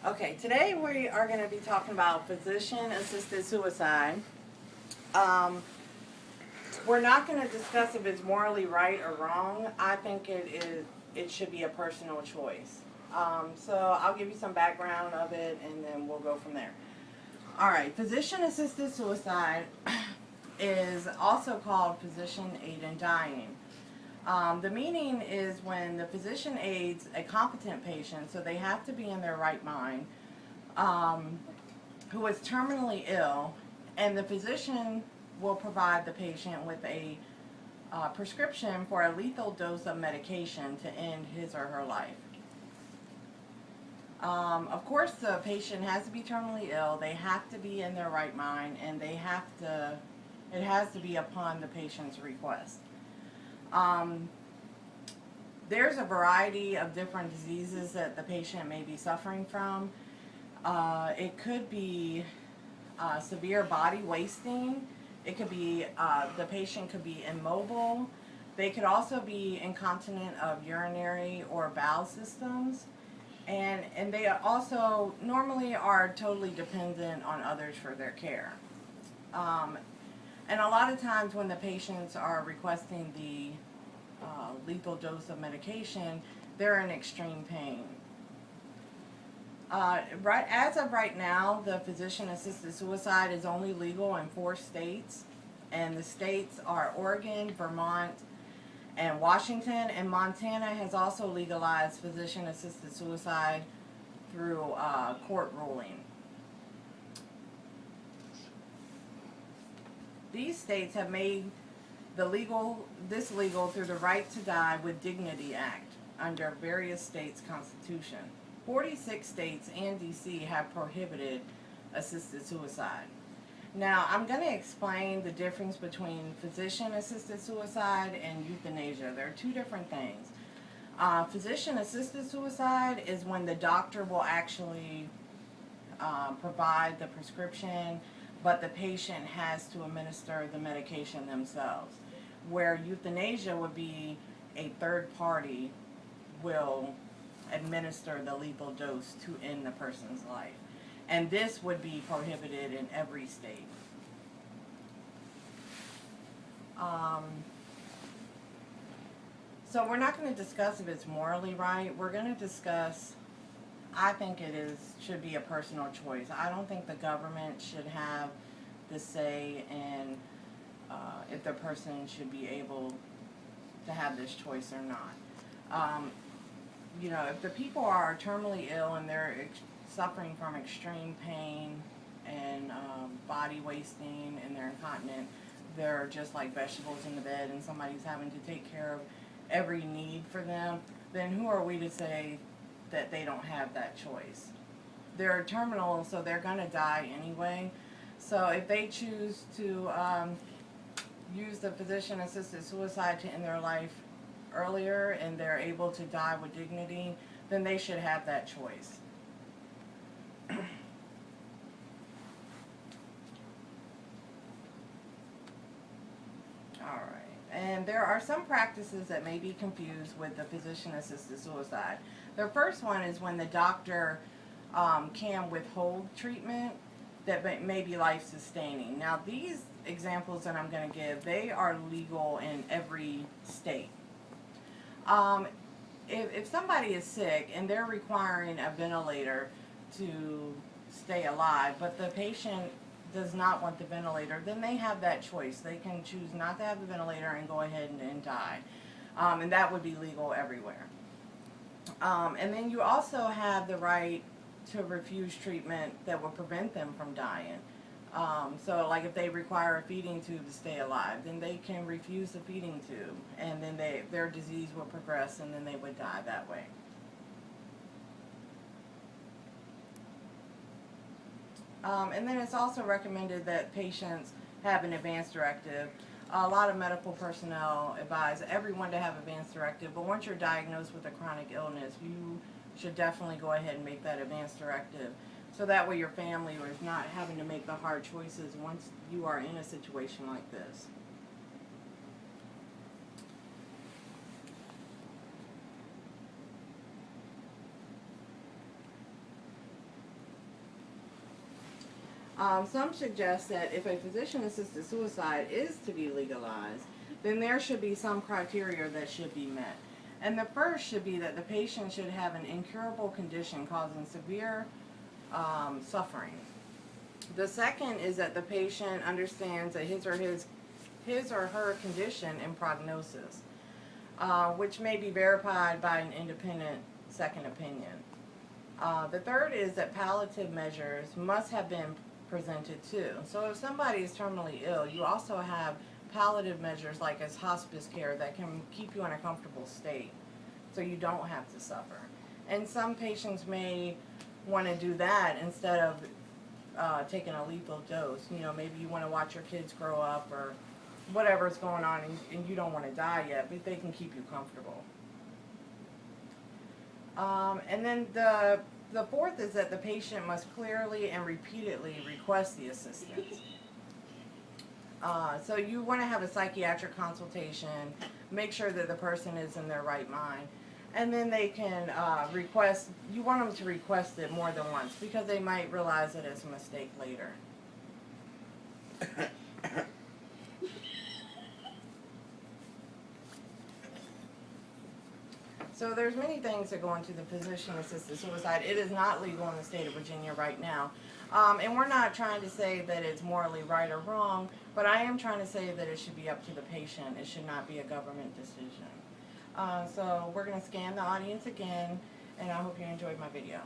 Okay, today we are going to be talking about physician-assisted suicide. Um, we're not going to discuss if it's morally right or wrong. I think it should be a personal choice. So I'll give you some background of it, and then we'll go from there. All right, physician-assisted suicide is also called physician aid in dying. The meaning is when the physician aids a competent patient, so they have to be in their right mind, um, who is terminally ill, and the physician will provide the patient with a prescription for a lethal dose of medication to end his or her life. Of course, the patient has to be terminally ill, they have to be in their right mind, and it has to be upon the patient's request. Um, there's a variety of different diseases that the patient may be suffering from. It could be severe body wasting. It could be the patient could be immobile. They could also be incontinent of urinary or bowel systems. And they also normally are totally dependent on others for their care. Um, and a lot of times when the patients are requesting the lethal dose of medication, they're in extreme pain. Right as of right now, the physician-assisted suicide is only legal in 4 states, and the states are Oregon, Vermont, and Washington. And Montana has also legalized physician-assisted suicide through court ruling. These states have made this legal through the Right to Die with Dignity Act under various states' constitution. 46 states and DC have prohibited assisted suicide. Now, I'm going to explain the difference between physician-assisted suicide and euthanasia. There are 2 different things. Physician-assisted suicide is when the doctor will actually provide the prescription, but the patient has to administer the medication themselves. Where euthanasia would be a third party will administer the lethal dose to end the person's life. And this would be prohibited in every state. So we're not going to discuss if it's morally right. We're going to discuss, I think should be a personal choice. I don't think the government should have the say in if the person should be able to have this choice or not. If the people are terminally ill and they're suffering from extreme pain and body wasting and they're incontinent, they're just like vegetables in the bed and somebody's having to take care of every need for them, then who are we to say that they don't have that choice? They're terminal, so they're going to die anyway. So if they choose to use the physician-assisted suicide to end their life earlier and they're able to die with dignity, then they should have that choice. Alright, and there are some practices that may be confused with the physician-assisted suicide. The first one is when the doctor can withhold treatment that may be life-sustaining. Now, these examples that I'm going to give, they are legal in every state. If somebody is sick and they're requiring a ventilator to stay alive, but the patient does not want the ventilator, then they have that choice. They can choose not to have the ventilator and go ahead and die. And that would be legal everywhere. And then you also have the right to refuse treatment that will prevent them from dying. So like if they require a feeding tube to stay alive, then they can refuse the feeding tube, and then their disease will progress and then they would die that way. And then it's also recommended that patients have an advance directive. A lot of medical personnel advise everyone to have advance directive, but once you're diagnosed with a chronic illness, you should definitely go ahead and make that advance directive. So that way your family is not having to make the hard choices once you are in a situation like this. Some suggest that if a physician-assisted suicide is to be legalized, then there should be some criteria that should be met. And the first should be that the patient should have an incurable condition causing severe suffering. The second is that the patient understands that his or her condition and prognosis, which may be verified by an independent second opinion. The third is that palliative measures must have been presented too. So if somebody is terminally ill, you also have palliative measures like as hospice care that can keep you in a comfortable state so you don't have to suffer. And some patients may want to do that instead of taking a lethal dose. You know, maybe you want to watch your kids grow up or whatever's going on, and you don't want to die yet, but they can keep you comfortable. And then the fourth is that the patient must clearly and repeatedly request the assistance. So you want to have a psychiatric consultation, make sure that the person is in their right mind, and then they can request, you want them to request it more than once because they might realize that it's a mistake later. So there's many things that go into the physician-assisted suicide. It is not legal in the state of Virginia right now. And we're not trying to say that it's morally right or wrong, but I am trying to say that it should be up to the patient. It should not be a government decision. So we're going to scan the audience again, and I hope you enjoyed my video.